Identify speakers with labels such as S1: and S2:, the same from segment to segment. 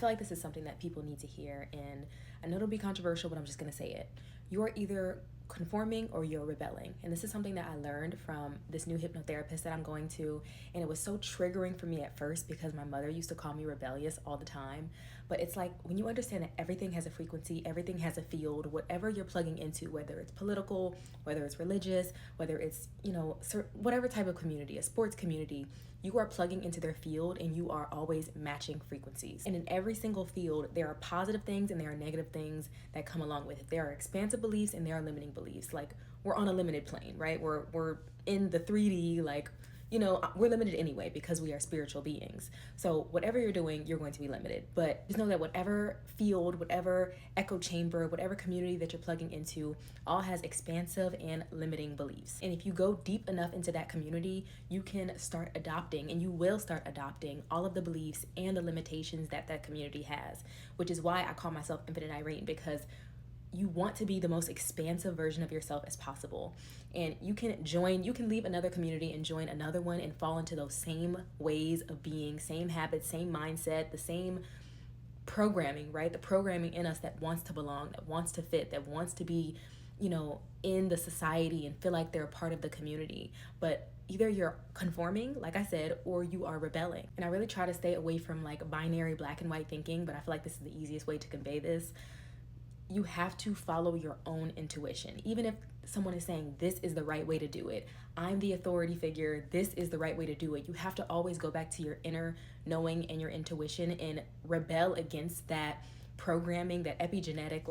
S1: feel like this is something that people need to hear, and I know it'll be controversial, but I'm just gonna say it. You're either conforming or you're rebelling. And this is something that I learned from this new hypnotherapist that I'm going to. And it was so triggering for me at first because my mother used to call me rebellious all the time. But it's like when you understand that everything has a frequency, everything has a field, whatever you're plugging into, whether it's political, whether it's religious, whether it's, whatever type of community, a sports community, you are plugging into their field and you are always matching frequencies. And in every single field, there are positive things and there are negative things that come along with it. There are expansive beliefs and there are limiting beliefs. Like, we're on a limited plane, right? We're in the 3D, like, we're limited anyway because we are spiritual beings. So whatever you're doing, you're going to be limited. But just know that whatever field, whatever echo chamber, whatever community that you're plugging into, all has expansive and limiting beliefs. And if you go deep enough into that community, you can start adopting, and you will start adopting all of the beliefs and the limitations that that community has, which is why I call myself Infinite Irene, because you want to be the most expansive version of yourself as possible. And you can leave another community and join another one and fall into those same ways of being, same habits, same mindset, the same programming, right? The programming in us that wants to belong, that wants to fit, that wants to be, in the society and feel like they're a part of the community. But either you're conforming, like I said, or you are rebelling. And I really try to stay away from like binary black and white thinking, but I feel like this is the easiest way to convey this. You have to follow your own intuition. Even if someone is saying this is the right way to do it, I'm the authority figure, this is the right way to do it, you have to always go back to your inner knowing and your intuition and rebel against that programming, that epigenetic,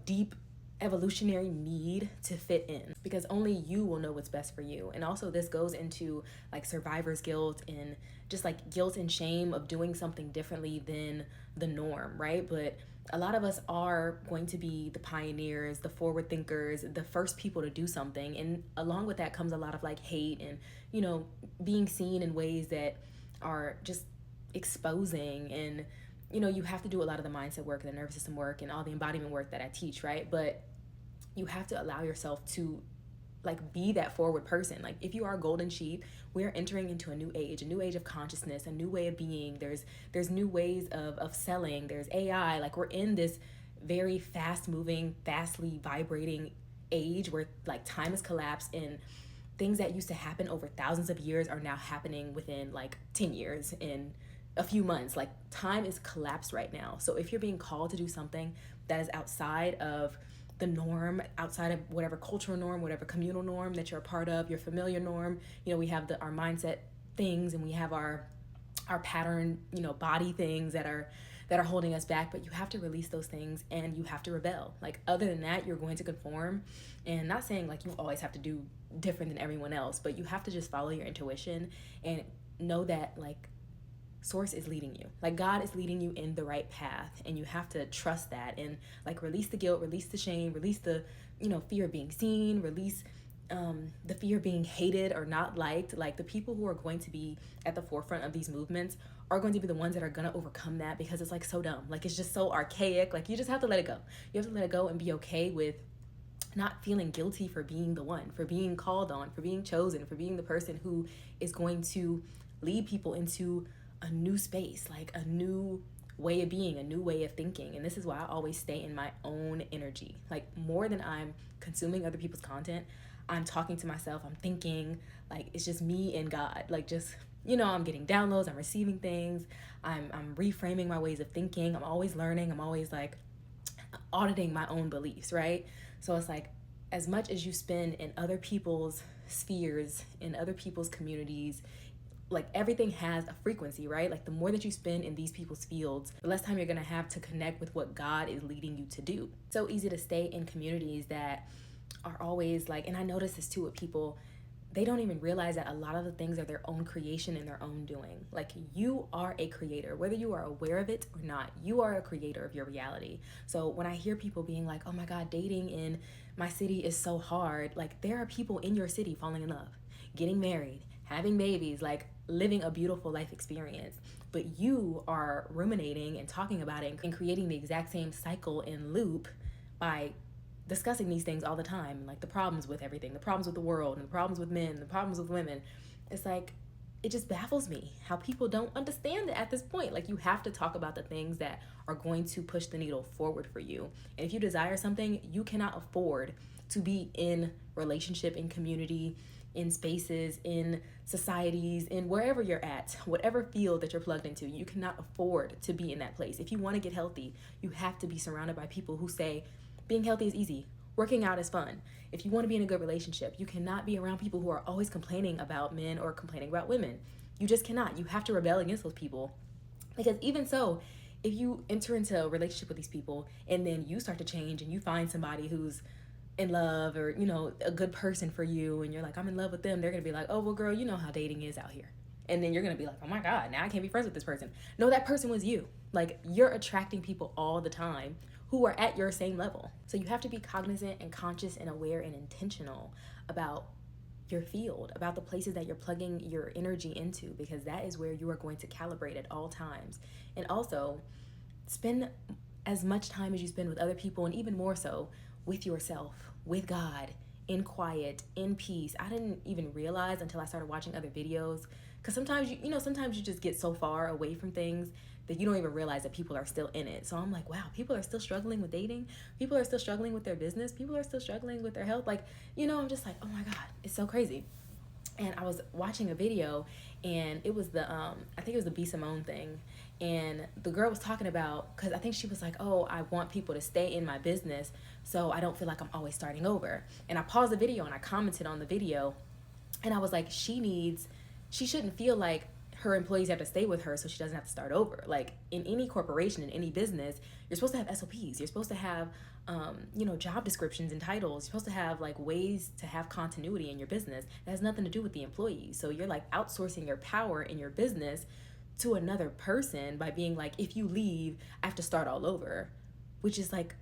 S1: deep evolutionary need to fit in, because only you will know what's best for you. And also this goes into like survivor's guilt and just like guilt and shame of doing something differently than the norm, right? But a lot of us are going to be the pioneers, the forward thinkers, the first people to do something. And along with that comes a lot of like hate and, being seen in ways that are just exposing. And, you have to do a lot of the mindset work and the nervous system work and all the embodiment work that I teach, right? But you have to allow yourself to like be that forward person. Like, if you are a golden sheep, we're entering into a new age of consciousness, a new way of being. There's new ways of selling. There's AI. Like, we're in this very fast moving, fastly vibrating age where like time has collapsed and things that used to happen over thousands of years are now happening within like 10 years in a few months. Like, time is collapsed right now. So if you're being called to do something that is outside of the norm, outside of whatever cultural norm, whatever communal norm that you're a part of, your familiar norm, we have our mindset things and we have our pattern, body things that are holding us back. But you have to release those things and you have to rebel. Like, other than that, you're going to conform. And not saying like you always have to do different than everyone else, but you have to just follow your intuition and know that like source is leading you. Like, God is leading you in the right path, and you have to trust that and like release the guilt, release the shame, release the fear of being seen, release the fear of being hated or not liked. Like, the people who are going to be at the forefront of these movements are going to be the ones that are going to overcome that, because it's like so dumb. Like, it's just so archaic. Like, you just have to let it go. You have to let it go and be okay with not feeling guilty for being the one, for being called on, for being chosen, for being the person who is going to lead people into a new space, like a new way of being, a new way of thinking. And this is why I always stay in my own energy. Like, more than I'm consuming other people's content, I'm talking to myself, I'm thinking, like, it's just me and God. Like, just, I'm getting downloads, I'm receiving things, I'm reframing my ways of thinking, I'm always learning, I'm always like auditing my own beliefs, right? So it's like, as much as you spend in other people's spheres, in other people's communities, like, everything has a frequency, right? Like, the more that you spend in these people's fields, the less time you're gonna have to connect with what God is leading you to do. It's so easy to stay in communities that are always like, and I notice this too with people, they don't even realize that a lot of the things are their own creation and their own doing. Like, you are a creator, whether you are aware of it or not. You are a creator of your reality. So when I hear people being like, oh my God, dating in my city is so hard, like, there are people in your city falling in love, getting married, having babies, like living a beautiful life experience. But you are ruminating and talking about it and creating the exact same cycle and loop by discussing these things all the time, like the problems with everything, the problems with the world, and the problems with men, the problems with women. It's like, it just baffles me how people don't understand it at this point. Like, you have to talk about the things that are going to push the needle forward for you. And if you desire something, you cannot afford to be in relationship, in community, in spaces, in societies, in wherever you're at, whatever field that you're plugged into. You cannot afford to be in that place. If you want to get healthy, you have to be surrounded by people who say being healthy is easy, working out is fun. If you want to be in a good relationship, you cannot be around people who are always complaining about men or complaining about women. You just cannot. You have to rebel against those people. Because even so, if you enter into a relationship with these people and then you start to change and you find somebody who's in love, or, you know, a good person for you, and you're like, I'm in love with them, they're going to be like, oh, well, girl, you know how dating is out here. And then you're going to be like, oh my God, now I can't be friends with this person. No, that person was you. Like, you're attracting people all the time who are at your same level. So you have to be cognizant and conscious and aware and intentional about your field, about the places that you're plugging your energy into, because that is where you are going to calibrate at all times. And also, spend as much time as you spend with other people, and even more so with yourself, with God, in quiet, in peace. I didn't even realize until I started watching other videos, because sometimes sometimes you just get so far away from things that you don't even realize that people are still in it. So I'm like, wow, people are still struggling with dating. People are still struggling with their business. People are still struggling with their health. Like, I'm just like, oh my God, it's so crazy. And I was watching a video, and it was I think it was the B. Simone thing. And the girl was talking about, because I think she was like, oh, I want people to stay in my business so I don't feel like I'm always starting over. And I paused the video and I commented on the video, and I was like, she shouldn't feel like her employees have to stay with her so she doesn't have to start over. Like, in any corporation, in any business, you're supposed to have SOPs. You're supposed to have, job descriptions and titles. You're supposed to have like ways to have continuity in your business. That has nothing to do with the employees. So you're like outsourcing your power in your business to another person by being like, if you leave, I have to start all over, which is like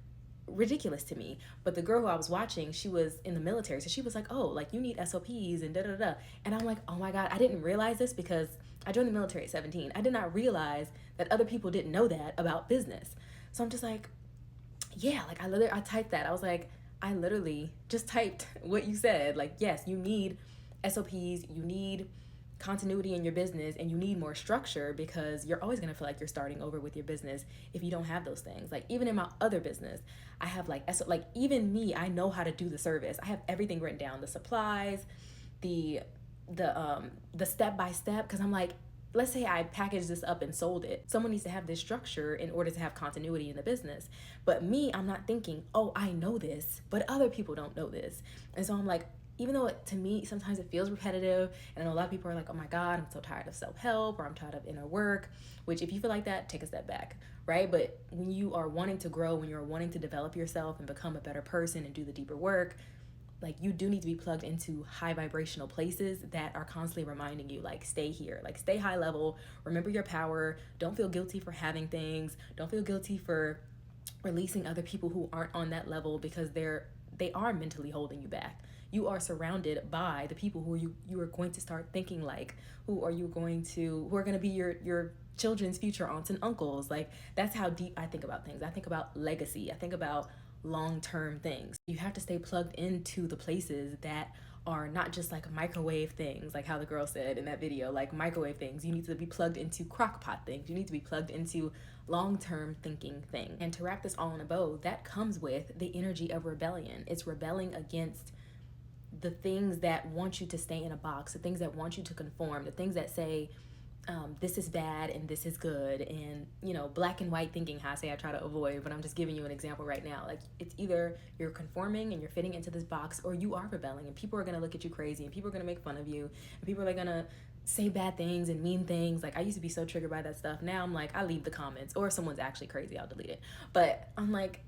S1: ridiculous to me. But the girl who I was watching, she was in the military, so she was like, oh, like, you need SOPs and da da da. And I'm like, oh my God, I didn't realize this because I joined the military at 17. I did not realize that other people didn't know that about business. So I'm just like, yeah, like, I typed that. I was like, I literally just typed what you said. Like, yes, you need SOPs, you need continuity in your business, and you need more structure, because you're always going to feel like you're starting over with your business if you don't have those things. Like, even in my other business, I have like even me, I know how to do the service. I have everything written down, the supplies, the step by step, because I'm like, let's say I packaged this up and sold it. Someone needs to have this structure in order to have continuity in the business. But me, I'm not thinking, oh, I know this, but other people don't know this. And so I'm like, even though to me, sometimes it feels repetitive, and I know a lot of people are like, oh my God, I'm so tired of self-help, or I'm tired of inner work, which, if you feel like that, take a step back, right? But when you are wanting to grow, when you're wanting to develop yourself and become a better person and do the deeper work, like, you do need to be plugged into high vibrational places that are constantly reminding you, like, stay here, like, stay high level, remember your power, don't feel guilty for having things, don't feel guilty for releasing other people who aren't on that level, because they are mentally holding you back. You are surrounded by the people who you are going to start thinking like, who are going to be your children's future aunts and uncles. Like, that's how deep I think about things. I think about legacy. I think about long-term things. You have to stay plugged into the places that are not just like microwave things, like how the girl said in that video, like microwave things. You need to be plugged into crock pot things. You need to be plugged into long-term thinking thing. And to wrap this all in a bow, that comes with the energy of rebellion. It's rebelling against the things that want you to stay in a box, the things that want you to conform, the things that say, this is bad and this is good, and black and white thinking, how I try to avoid, but I'm just giving you an example right now. Like, it's either you're conforming and you're fitting into this box, or you are rebelling, and people are going to look at you crazy, and people are going to make fun of you, and people are going to say bad things and mean things. Like, I used to be so triggered by that stuff. Now I'm like, I leave the comments, or if someone's actually crazy, I'll delete it. But I'm like,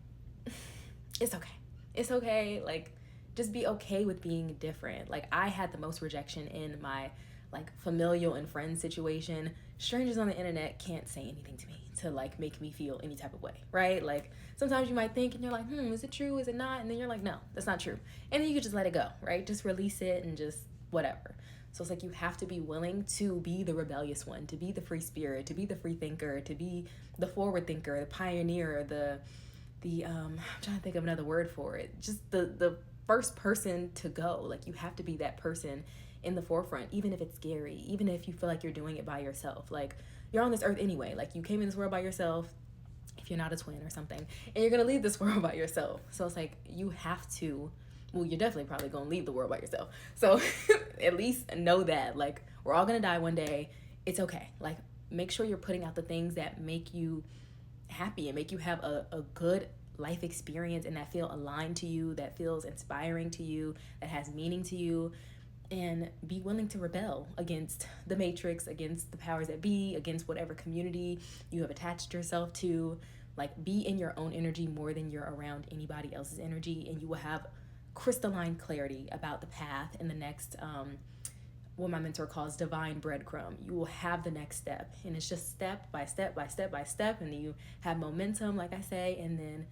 S1: it's okay. Like, just be okay with being different. Like, I had the most rejection in my like familial and friend situation. Strangers on the internet can't say anything to me to like make me feel any type of way, right? Like, sometimes you might think and you're like, is it true, is it not? And then you're like, no, that's not true. And then you could just let it go, right? Just release it and just whatever. So it's like, you have to be willing to be the rebellious one, to be the free spirit, to be the free thinker, to be the forward thinker, the pioneer, the I'm trying to think of another word for it, just the first person to go. Like, you have to be that person in the forefront, even if it's scary, even if you feel like you're doing it by yourself. Like, you're on this earth anyway. Like, you came in this world by yourself, if you're not a twin or something, and you're gonna leave this world by yourself. So it's like, you have to, well, you're definitely probably gonna leave the world by yourself. So at least know that, like, we're all gonna die one day. It's okay. Like, make sure you're putting out the things that make you happy and make you have a good life experience and that feel aligned to you, that feels inspiring to you, that has meaning to you. And be willing to rebel against the matrix, against the powers that be, against whatever community you have attached yourself to. Like, be in your own energy more than you're around anybody else's energy, and you will have crystalline clarity about the path and the next, what my mentor calls divine breadcrumb. You will have the next step, and it's just step by step by step by step, and then you have momentum, like I say, and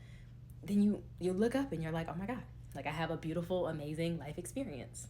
S1: then you look up and you're like, oh my God, like, I have a beautiful, amazing life experience.